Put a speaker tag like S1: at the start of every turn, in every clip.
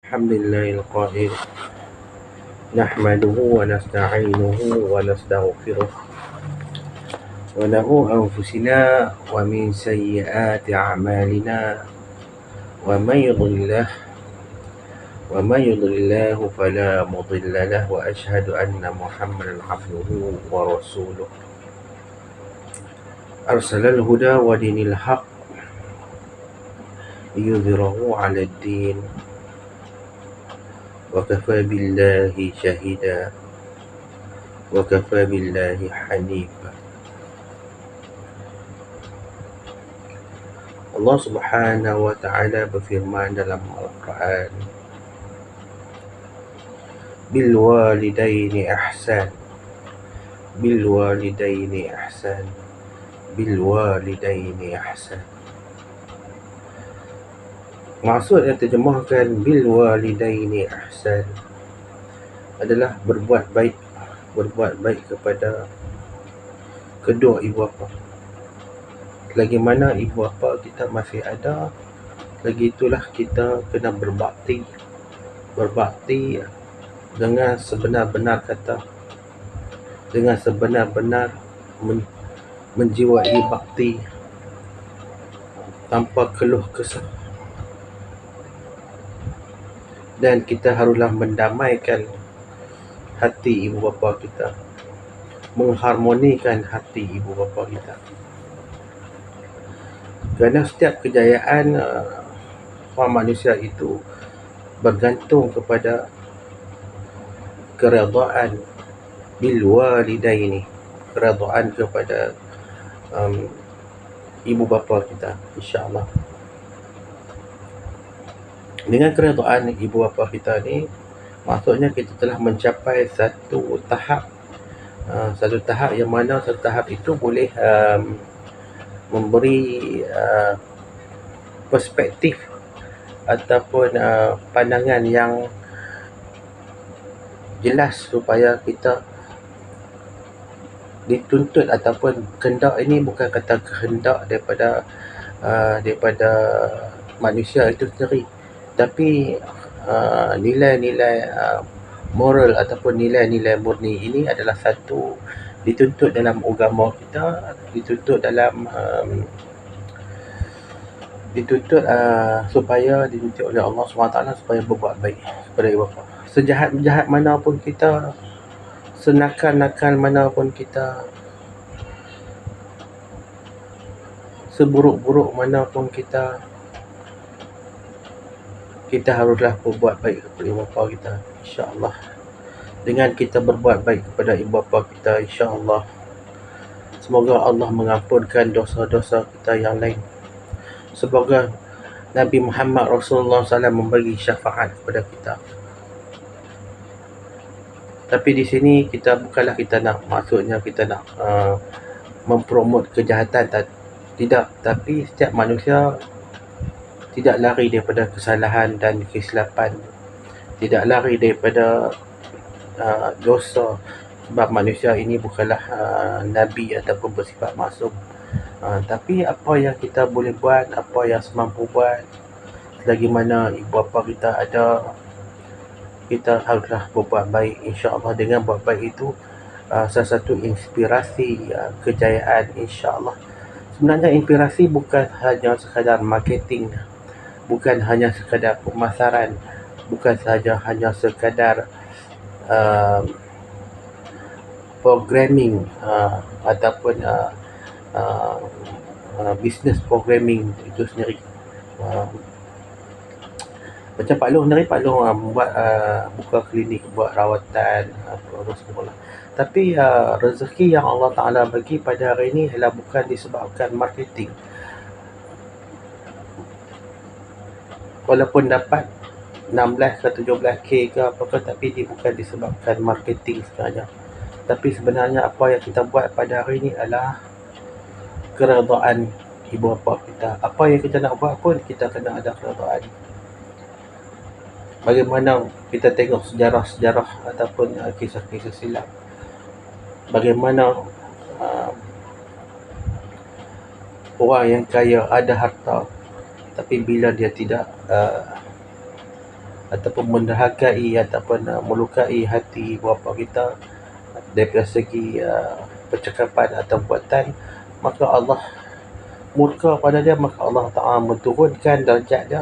S1: الحمد لله القائل نحمده ونستعينه ونستغفره ونعوذ أنفسنا ومن سيئات أعمالنا ومن يضلله فلا مضل له وأشهد أن محمدا عبده ورسوله أرسل الهدى ودين الحق ليظهره على الدين وكفى بالله شهيدا وكفى بالله حنيفا. Allah Subhanahu wa taala berfirman dalam Al-Quran, bil walidaini ihsan, bil walidaini ihsan, bil walidaini ihsan. Maksud yang terjemahkan bil walidaini ihsan adalah berbuat baik kepada kedua ibu bapa. Lagi mana ibu bapa kita masih ada, lagi itulah kita kena berbakti dengan sebenar-benar kata, dengan sebenar-benar menjiwai bakti tanpa keluh kesah. Dan kita haruslah mendamaikan hati ibu bapa kita, mengharmonikan hati ibu bapa kita. Kerana setiap kejayaan orang manusia itu bergantung kepada keredaan bil walidaini, keredaan kepada ibu bapa kita, insya-Allah. Dengan keredaan ibu bapa kita ni, maksudnya kita telah mencapai satu tahap yang mana satu tahap itu boleh memberi perspektif ataupun pandangan yang jelas supaya kita dituntut ataupun kehendak ini bukan kata kehendak daripada manusia itu sendiri, tapi nilai-nilai moral ataupun nilai-nilai murni ini adalah satu dituntut dalam agama kita, dituntut oleh Allah SWT supaya berbuat baik kepada ibu bapa. Sejahat-jahat mana pun kita, senakal-nakal mana pun kita, seburuk-buruk mana pun kita haruslah berbuat baik kepada ibu bapa kita, insya-Allah. Dengan kita berbuat baik kepada ibu bapa kita, insya-Allah, semoga Allah mengampunkan dosa-dosa kita yang lain. Semoga Nabi Muhammad Rasulullah SAW memberi syafaat kepada kita. Tapi di sini kita bukanlah kita nak, maksudnya kita nak mempromot kejahatan, tidak. Tapi setiap manusia tidak lari daripada kesalahan dan kesilapan, tidak lari daripada dosa, sebab manusia ini bukanlah Nabi ataupun bersifat maksum. Tapi apa yang kita boleh buat, apa yang semampu buat, selagi mana ibu bapa kita ada, kita haruslah berbuat baik, insya-Allah. Dengan buat baik itu salah satu inspirasi kejayaan, insya-Allah. Sebenarnya inspirasi bukan hanya sekadar marketing, bukan hanya sekadar pemasaran, bukan sahaja hanya sekadar programming ataupun business programming itu sendiri. Macam Pak Long sendiri, Pak Long buat buka klinik, buat rawatan, apa semua. Tapi rezeki yang Allah Ta'ala bagi pada hari ini adalah bukan disebabkan marketing. Walaupun dapat 16 ke 17k ke apakah, tapi dia bukan disebabkan marketing sebenarnya. Tapi sebenarnya apa yang kita buat pada hari ini adalah keredaan ibu bapa kita. Apa yang kita nak buat pun kita kena ada keredaan. Bagaimana kita tengok sejarah-sejarah ataupun kisah-kisah silam, bagaimana orang yang kaya ada harta, tapi bila dia tidak ataupun menderhakai ataupun melukai hati bapa kita daripada segi percakapan atau buatan, maka Allah murka pada dia, maka Allah Ta'ala menurunkan darjat dia,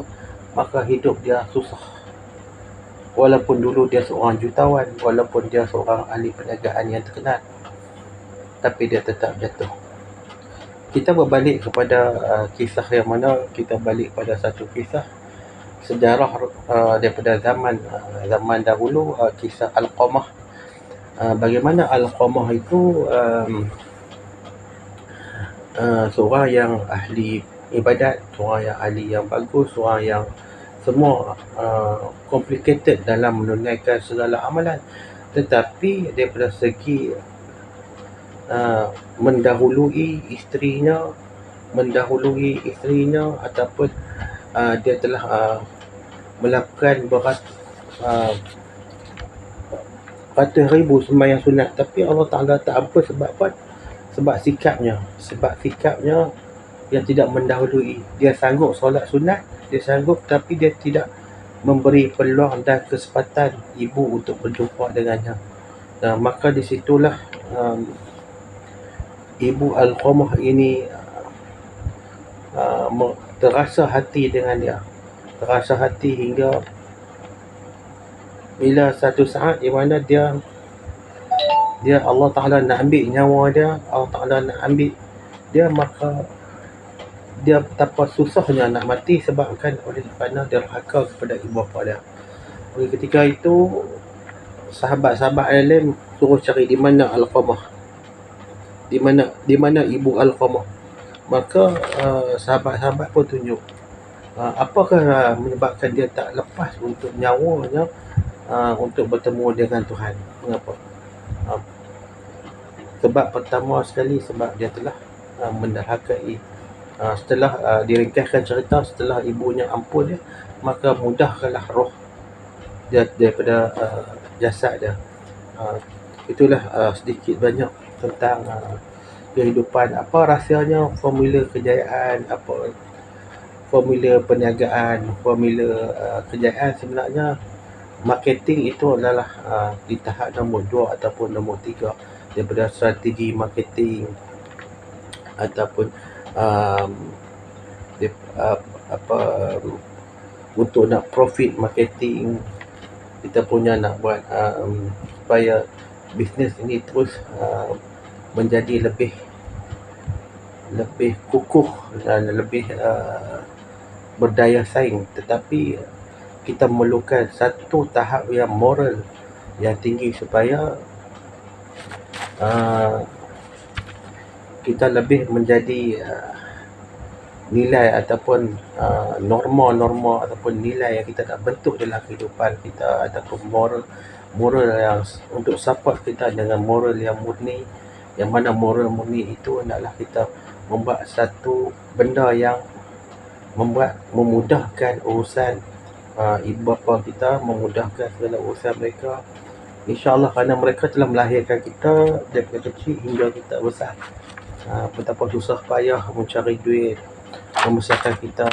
S1: maka hidup dia susah. Walaupun dulu dia seorang jutawan, walaupun dia seorang ahli perniagaan yang terkenal, tapi dia tetap jatuh. Kita berbalik kepada kisah yang mana, kita balik pada satu kisah sejarah daripada zaman dahulu, kisah Alqamah. Bagaimana Alqamah itu seorang yang ahli ibadat, seorang yang ahli yang bagus, seorang yang semua complicated dalam menunaikan segala amalan, tetapi daripada segi mendahului isterinya ataupun dia telah melakukan ratus ribu sembahyang sunat, tapi Allah Ta'ala tak ampun. Sebab apa? Sebab sikapnya yang tidak mendahului. Dia sanggup solat sunat, dia sanggup, tapi dia tidak memberi peluang dan kesempatan ibu untuk berjumpa dengannya. Maka di situlah ibu Alqamah ini terasa hati dengan dia, terasa hati hingga bila satu saat di mana dia Allah Ta'ala nak ambil nyawa dia, Allah Ta'ala nak ambil dia, maka dia betapa susahnya nak mati sebabkan kerana dia derhaka kepada ibu bapa dia. Oleh ketika itu sahabat-sahabat alim suruh cari di mana Alqamah, di mana ibu Alqamah. Maka sahabat-sahabat pun tunjuk apakah menyebabkan dia tak lepas untuk nyawanya untuk bertemu dengan Tuhan. Mengapa? Sebab pertama sekali, sebab dia telah menderhakai. Setelah diringkaskan cerita, setelah ibunya ampun dia, maka mudahkanlah roh dia daripada jasad dia. Itulah sedikit banyak tentang kehidupan. Apa rahsianya formula kejayaan, apa formula perniagaan, formula kejayaan? Sebenarnya marketing itu adalah di tahap nombor 2 ataupun nombor 3 daripada strategi marketing ataupun untuk nak profit marketing. Kita punya nak buat supaya bisnes ini terus menjadi lebih kukuh dan lebih berdaya saing, tetapi kita memerlukan satu tahap yang moral yang tinggi supaya kita lebih menjadi nilai ataupun norma ataupun nilai yang kita nak bentuk dalam kehidupan kita, ataupun moral yang untuk support kita dengan moral yang murni. Yang mana moral murni itu adalah kita membuat satu benda yang memudahkan urusan ibu bapa kita, memudahkan segala urusan mereka. InsyaAllah, kerana mereka telah melahirkan kita daripada kecil hingga kita besar. Betapa susah payah mencari duit, membesarkan kita.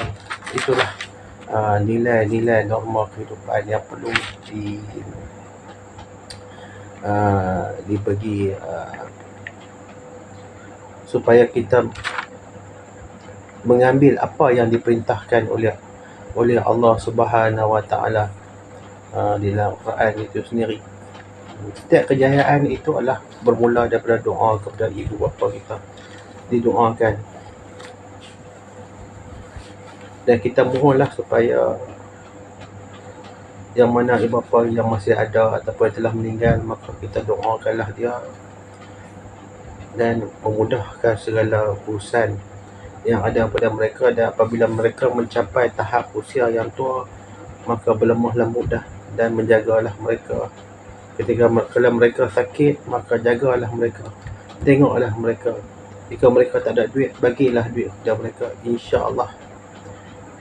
S1: Itulah nilai-nilai norma kehidupan yang perlu dibagi supaya kita mengambil apa yang diperintahkan oleh Allah Subhanahu Wa Taala di dalam Quran itu sendiri. Setiap kejayaan itu adalah bermula daripada doa kepada ibu bapa kita. Didoakan, dan kita mohonlah supaya yang mana ibu bapa yang masih ada ataupun yang telah meninggal, maka kita doakanlah dia dan memudahkan segala urusan yang ada pada mereka. Dan apabila mereka mencapai tahap usia yang tua, maka berlemah lembutlah dan menjagalah mereka. Kalau mereka sakit, maka jagalah mereka, tengoklah mereka. Jika mereka tak ada duit, bagilah duit kepada mereka.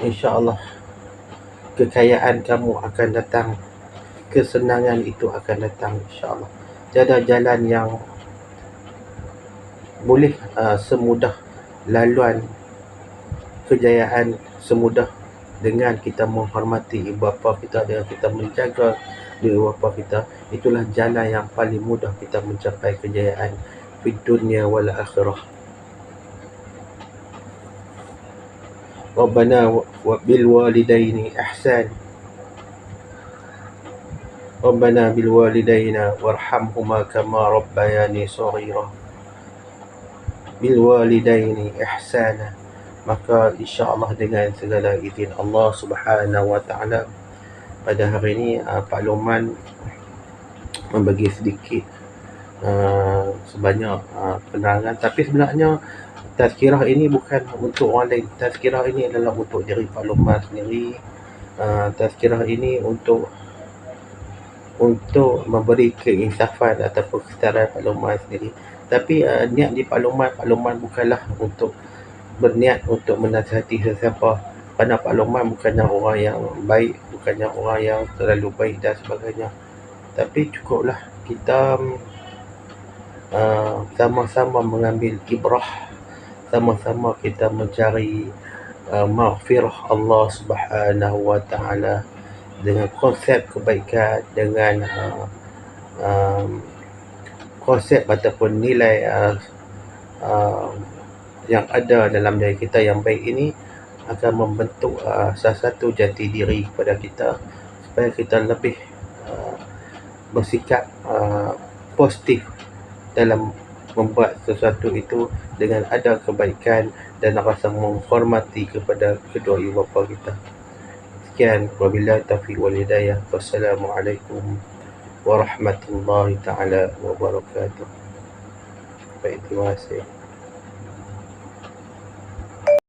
S1: InsyaAllah kekayaan kamu akan datang, kesenangan itu akan datang, insyaAllah. Tiada jalan yang boleh semudah laluan kejayaan, semudah dengan kita menghormati ibu bapa kita, dengan kita menjaga ibu bapa kita, itulah jalan yang paling mudah kita mencapai kejayaan di dunia wal akhirah. Rabbana wa bil walidaini ihsan. Rabbana bil walidaina warhamhuma kama rabbayani shaghira. Bil walidaini ihsana. Maka insya-Allah dengan segala izin Allah Subhanahu wa taala, pada hari ini Pak Luqman membagi sedikit sebanyak penerangan. Tapi sebenarnya tazkirah ini bukan untuk orang lain. Tazkirah ini adalah untuk diri Pak Luqman sendiri. Tazkirah ini untuk memberi keinsafan ataupun kesedaran Pak Luqman sendiri. Tapi niat di Pak Luqman bukanlah untuk berniat untuk menasihati sesiapa, kerana Pak Luqman bukannya orang yang baik, bukannya orang yang terlalu baik dan sebagainya. Tapi cukuplah kita sama-sama mengambil ibrah, sama-sama kita mencari maghfirah Allah Subhanahu wa taala dengan konsep kebaikan, dengan konsep ataupun nilai yang ada dalam diri kita yang baik ini akan membentuk salah satu jati diri kepada kita, supaya kita lebih bersikap positif dalam membuat sesuatu itu dengan ada kebaikan dan rasa menghormati kepada kedua ibu bapa kita. Sekian, wabillahi taufiq wal hidayah. Wassalamualaikum warahmatullahi taala wabarakatuh. Baik, terima kasih.